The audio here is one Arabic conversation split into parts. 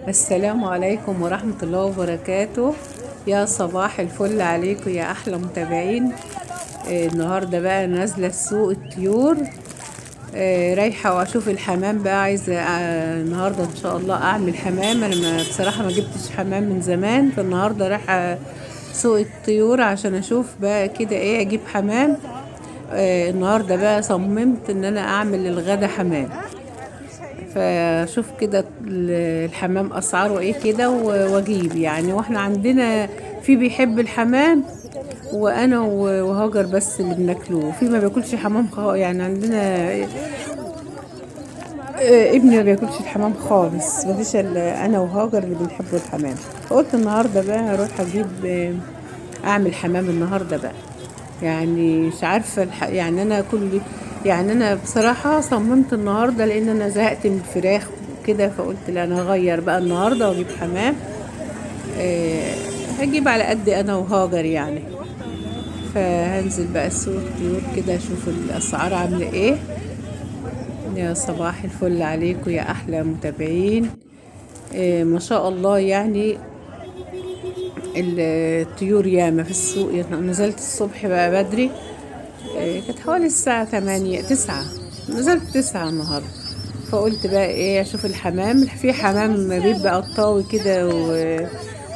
السلام عليكم ورحمة الله وبركاته. يا صباح الفل عليكم يا أحلى متابعين. النهاردة بقى نازلة السوق الطيور. رايحة وأشوف الحمام بقى، عايزة النهاردة إن شاء الله أعمل حمام. أنا بصراحة ما جبتش حمام من زمان، فالنهاردة رايحة سوق الطيور عشان أشوف بقى كده إيه أجيب حمام. النهاردة بقى صممت إن أنا أعمل الغدا حمام، فشوف كده الحمام اسعاره ايه كده واجيب يعني. واحنا عندنا في بيحب الحمام، وانا وهاجر بس اللي بناكله، وفي ما بياكلش حمام يعني عندنا ابني ما بياكلش الحمام خالص، مفيش الا انا وهاجر اللي بنحبوا الحمام. فقلت النهارده بقى هروح اجيب اعمل حمام النهارده بقى. يعني مش عارفه يعني انا يعني انا بصراحه صممت النهارده لان انا زهقت من الفراخ وكده، فقلت لا انا هغير بقى النهارده واجيب حمام. أه هجيب على قد انا وهاجر يعني. فهنزل بقى السوق الطيور كده اشوف الاسعار عامله ايه. يا صباح الفل عليكم يا احلى متابعين. ما شاء الله يعني الطيور ياما في السوق. نزلت الصبح بقى بدري، كانت حوالي الساعة 8 9. نزلت 9 النهاردة. فقلت بقى ايه اشوف الحمام. في حمام بيبقى قطاوي كده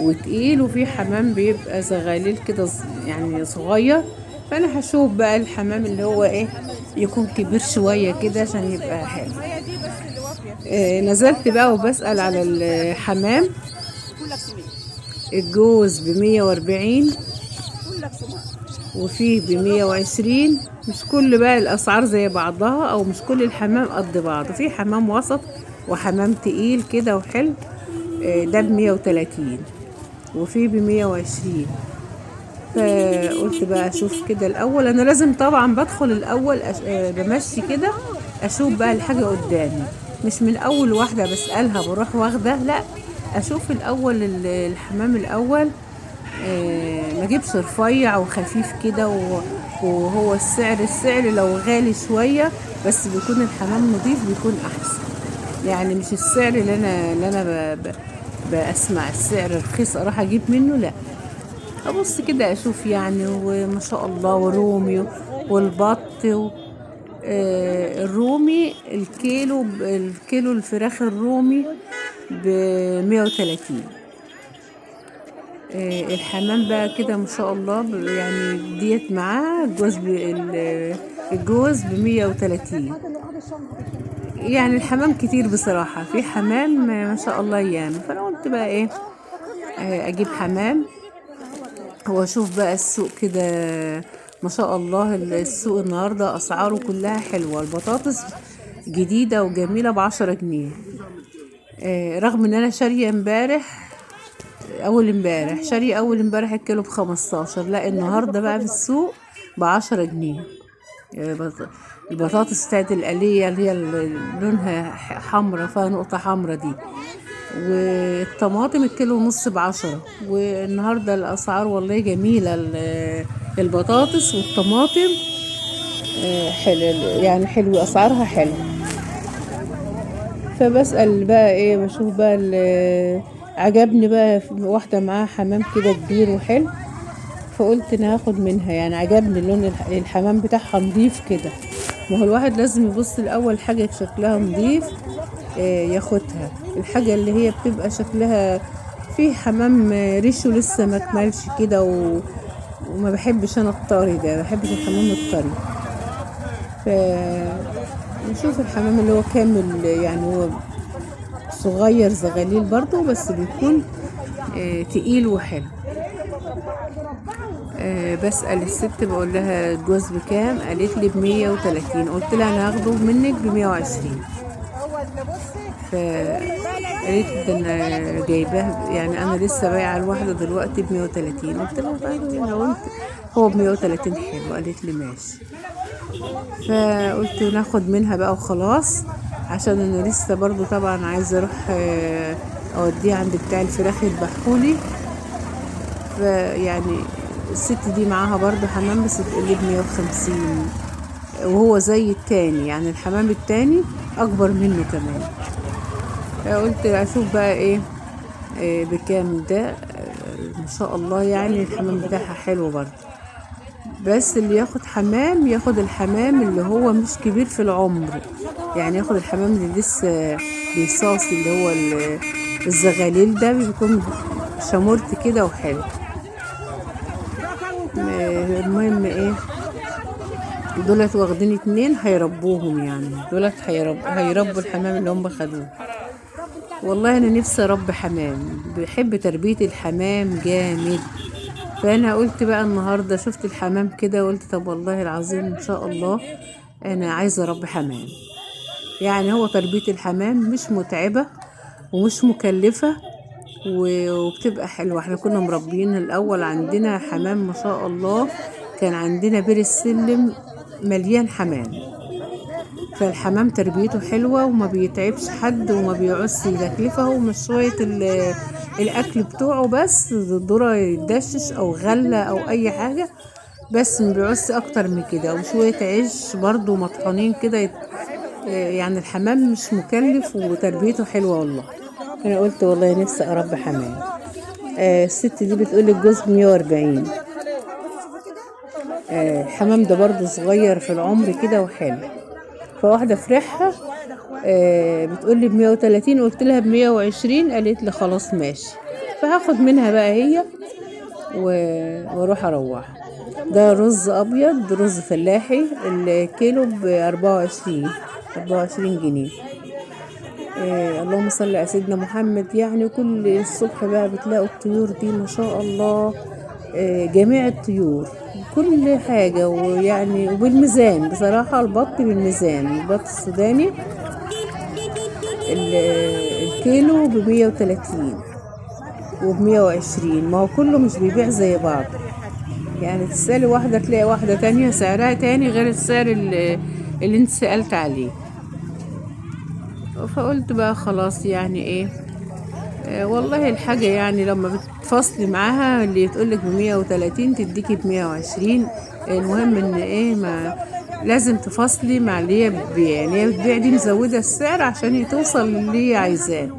وتقيل، وفي حمام بيبقى زغاليل كده يعني صغير. فانا هشوف بقى الحمام اللي هو ايه يكون كبير شوية كده عشان يبقى حلو. نزلت بقى وبسأل على الحمام. الجوز ب140، وفيه ب120. مش كل بقى الأسعار زي بعضها، أو مش كل الحمام قد بعض. في حمام وسط وحمام تقيل كده وحلو، ده ب130 وفيه ب120. فقلت بقى أشوف كده الأول. أنا لازم طبعا بدخل الأول بمشي كده أشوف بقى الحاجة قدامي، مش من أول واحدة بسألها بروح واخدة، لا. أشوف الأول الحمام الأول. ما اجيبش رفيع وخفيف كده وهو السعر لو غالي شوية بس بيكون الحمام نظيف بيكون احسن. يعني مش السعر اللي انا بسمع السعر رخيص اروح اجيب منه، لا. ابص كده اشوف يعني. وما شاء الله ورومي والبط الرومي الكيلو الفراخ الرومي ب130. الحمام بقى كده ما شاء الله يعني ديت معاه الجوز ب130. يعني الحمام كتير بصراحة، في حمام ما شاء الله ياما. فانا قلت بقى ايه اجيب حمام واشوف بقى السوق كده. ما شاء الله السوق النهاردة اسعاره كلها حلوة. البطاطس جديدة وجميلة ب10 جنيه، رغم ان انا شارية امبارح. اول امبارح الكيلو ب15، لا النهارده بقى في السوق ب10 جنيه. البطاطس بتاعت الآلية اللي هي لونها حمرا فيها نقطة حمرا دي. والطماطم الكيلو ونص ب10. والنهارده الأسعار والله جميلة. البطاطس والطماطم حلو يعني، حلو أسعارها حلو. فبسأل بقى ايه بشوف بقى عجبني بقى واحدة معاها حمام كده كبير وحلو. فقلت انا هاخد منها يعني، عجبني لون الحمام بتاعها نضيف كده. ما هو الواحد لازم يبص الاول حاجة شكلها نضيف ياخدها. الحاجة اللي هي بتبقى شكلها في حمام ريشه لسه ما كملش كده وما بحبش انا الطري ده، ما بحبش الحمام الطري. ف نشوف الحمام اللي هو كامل يعني، هو صغير زغاليل برضو بس بيكون تقيل وحلو. بسأل الست بقول لها الجوز بكام، قالت لي ب130. قلت لها انا هاخده منك ب120. فقالت لي ده انا جايباه يعني، انا لسه بايعه الواحده دلوقتي ب130. قلت لها طيب انا قلت هو ب130 حلو. قالت لي ماشي. فقلت ناخد منها بقى وخلاص، عشان انا لسه برضو طبعا عايزه اروح اوديه عند بتاع الفراخ يذبحهولي. فيعني الست دي معاها برضو حمام بس تقلي ب150، وهو زي التاني يعني. الحمام التاني اكبر منه كمان. فقلت اشوف بقى ايه بكام ده. ما شاء الله يعني الحمام بتاعها حلو برضه. بس اللي ياخد حمام ياخد الحمام اللي هو مش كبير في العمر، يعني ياخد الحمام اللي لسه بيصاص، اللي هو الزغاليل ده بيكون شمرت كده وحلو. المهم ايه، دولت واخدين 2 هيربوهم، يعني دولت هيربوا الحمام اللي هم خدوه. والله انا نفسي اربي حمام، بحب تربية الحمام جامد. فانا قلت بقى النهارده شفت الحمام كده، قلت طب والله العظيم ان شاء الله انا عايزه اربي حمام. يعني هو تربية الحمام مش متعبة ومش مكلفة وبتبقى حلوة. احنا كنا مربيين الاول عندنا حمام ما شاء الله، كان عندنا بير السلم مليان حمام. فالحمام تربيته حلوة وما بيتعبش حد وما بيعوزش تكلفة، هو مش شوية الاكل بتوعه بس، الذرة يدشش او غلة او اي حاجة، بس ما بيعوزش اكتر من كده، وشوية عيش برضو مطحونين كده يعني الحمام مش مكلف وتربيته حلوة والله. انا قلت والله نفسي اربي حمام. الست دي بتقول الجوز 140. الحمام ده برضو صغير في العمر كده وحلو. فواحدة فرحها بتقول لي ب130، قلت لها ب120، قالت لي خلاص ماشي. فهاخد منها بقى هي واروح اروح. ده رز ابيض، رز فلاحي، الكيلو ب24 جنيه. اللهم صل على سيدنا محمد. يعني كل الصبح بقى بتلاقوا الطيور دي ما شاء الله، جميع الطيور كل حاجة، ويعني وبالميزان بصراحة. البط بالميزان، البط السوداني الكيلو ب130 وب120. ما هو كله مش بيبيع زي بعض، يعني تسألي واحدة تلاقي واحدة تانية سعرها تاني غير السعر اللي انت سألت عليه. فقلت بقى خلاص يعني ايه، والله الحاجة يعني لما بتفصلي معاها اللي تقولك ب130 تديكي ب120. المهم ان ايه، ما لازم تفصلي مع اللي هي بتبيع، اللي هي بتبيع دي مزودة السعر عشان توصل للي هي عايزاه،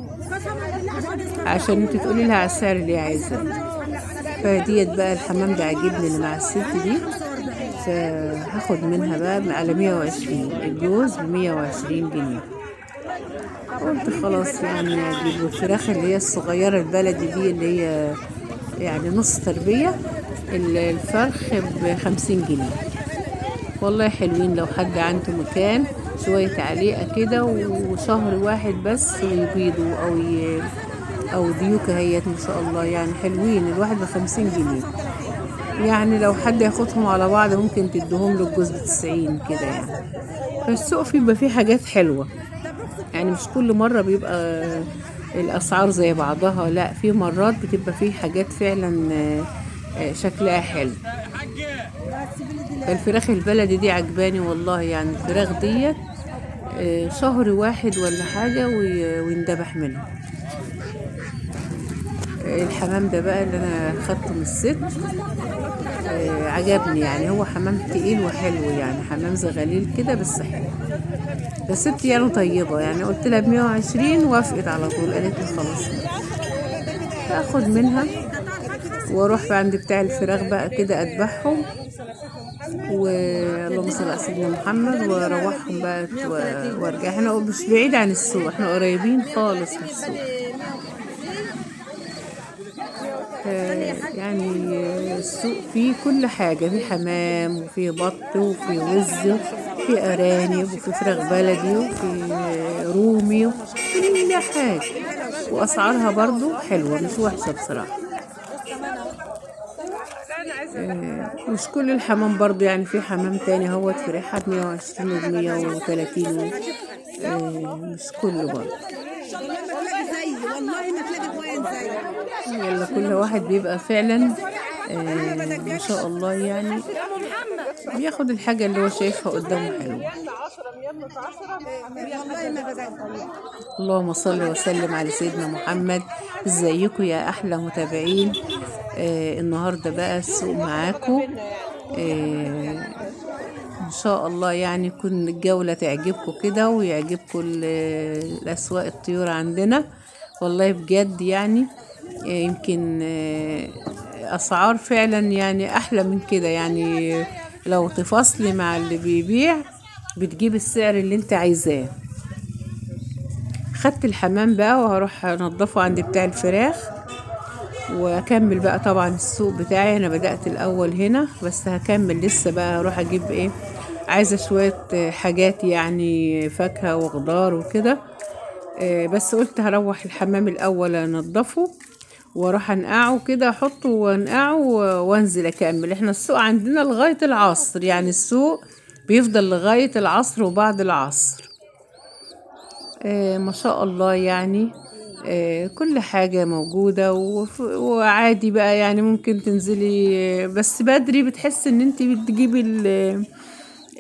عشان انت تقولي لها على السعر اللي هي عايزاه. فديت بقى الحمام ده عجبني اللي مع الست دي، فهاخد منها بقى على 120، الجوز ب120 جنيه. قلت خلاص يعني اجيب الفراخ اللي هي الصغيرة البلدي دي، اللي هي يعني نص تربية، الفرخ ب50 جنيه. والله حلوين لو حد عنده مكان، شوية عليقة كده وشهر واحد بس ويبيضوا أو ديوكة هيت ما شاء الله، يعني حلوين. الواحد ب50 جنيه، يعني لو حد ياخدهم على بعض ممكن تديهم له الجوز ب90 كده يعني. فالسوق بيبقى فيه حاجات حلوة، يعني مش كل مرة بيبقى الأسعار زي بعضها، لا، في مرات بتبقى فيه حاجات فعلا شكلها حلو. الفراخ البلدي دي عجباني والله، يعني الفراخ ديت شهر واحد ولا حاجة ويندبح منها. الحمام ده بقى اللي أنا خدته من الست عجبني، يعني هو حمام تقيل وحلو، يعني حمام زغاليل كده بس حلو. بس ست يعني طيبة، يعني قلت لها ب120 وافقت على طول، قالت لي خلاص ماشي. هاخد منها واروح بقى عند بتاع الفراخ بقى كده اذبحهم، واللهم صل على سيدنا محمد، واروحهم بقى وارجع. احنا مش بعيد عن السوق، احنا قريبين خالص من السوق. يعني السوق فيه كل حاجة، فيه حمام وفيه بط وفيه وز وفيه أرانب وفيه فراخ بلدي وفيه رومي كل حاجة، وأسعارها برضو حلوة مش وحشة بصراحة. مش كل الحمام برضو، يعني في حمام تاني هو فريحة ب120 وب130، مش كله برضو. يلا كل واحد بيبقى فعلا ما شاء الله، يعني بياخد الحاجة اللي هو شايفها قدامه حلوة. اللهم صل وسلم على سيدنا محمد. ازيكم يا احلى متابعين؟ النهارده بقى السوق معاكم. ان شاء الله يعني يكون الجولة تعجبكم كده ويعجبكم الاسواق الطيور عندنا، والله بجد يعني يمكن اسعار فعلا يعني احلى من كده يعني. لو تفاصلي مع اللي بيبيع بتجيب السعر اللي انت عايزاه. خدت الحمام بقى وهروح انضفه عند بتاع الفراخ، واكمل بقى طبعا السوق بتاعي. انا بدأت الاول هنا بس هكمل لسه بقى. هروح اجيب ايه، عايزة شوية حاجات يعني فاكهة وخضار وكده. بس قلت هروح الحمام الاول انضفه واروح انقعه كده، احطه وانقعه وانزل اكمل. احنا السوق عندنا لغاية العصر، يعني السوق بيفضل لغاية العصر وبعد العصر. ما شاء الله يعني. كل حاجة موجودة وعادي بقى يعني. ممكن تنزلي بس بدري، بتحس ان انت بتجيبي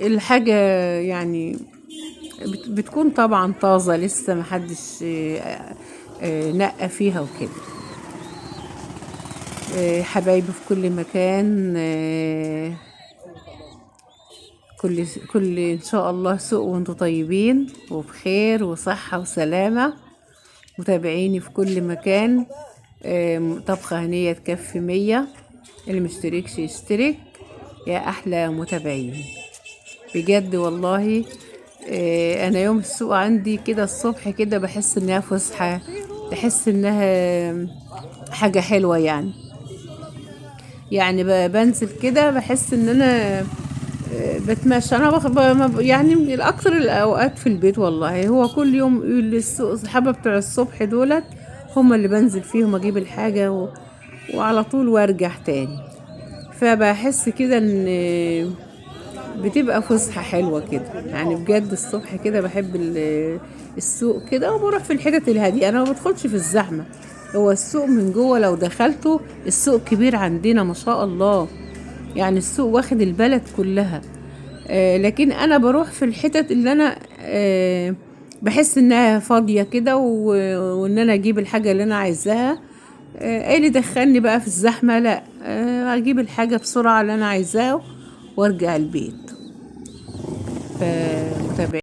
الحاجة يعني. بتكون طبعا طازة لسه محدش نقى فيها وكده. حبايبي في كل مكان، كل ان شاء الله سوق وانتم طيبين وبخير وصحة وسلامة. متابعيني في كل مكان. طبخة هنية تكفي 100. اللي مشتركش يشترك. يا احلى متابعين بجد والله. انا يوم السوق عندي كده الصبح كده بحس انها فسحة، تحس انها حاجة حلوة يعني. يعني بنزل كده بحس ان انا بتمشى. انا يعني من اكتر الاوقات في البيت والله. هو كل يوم السوق الصحابه بتوع الصبح دولت هم اللي بنزل فيهم اجيب الحاجه وعلى طول وارجع تاني. فبحس كده ان بتبقى فسحه حلوه كده يعني. بجد الصبح كده بحب السوق كده، وبروح في الحتت الهاديه. انا ما بدخلش في الزحمه. هو السوق من جوه لو دخلته، السوق كبير عندنا ما شاء الله، يعني السوق واخد البلد كلها. لكن انا بروح في الحتت اللي انا بحس انها فاضية كده وان انا اجيب الحاجة اللي انا عايزاها. ايه اللي دخلني بقى في الزحمة؟ لا، اجيب الحاجة بسرعة اللي انا عايزاها وارجع البيت. فمتابعين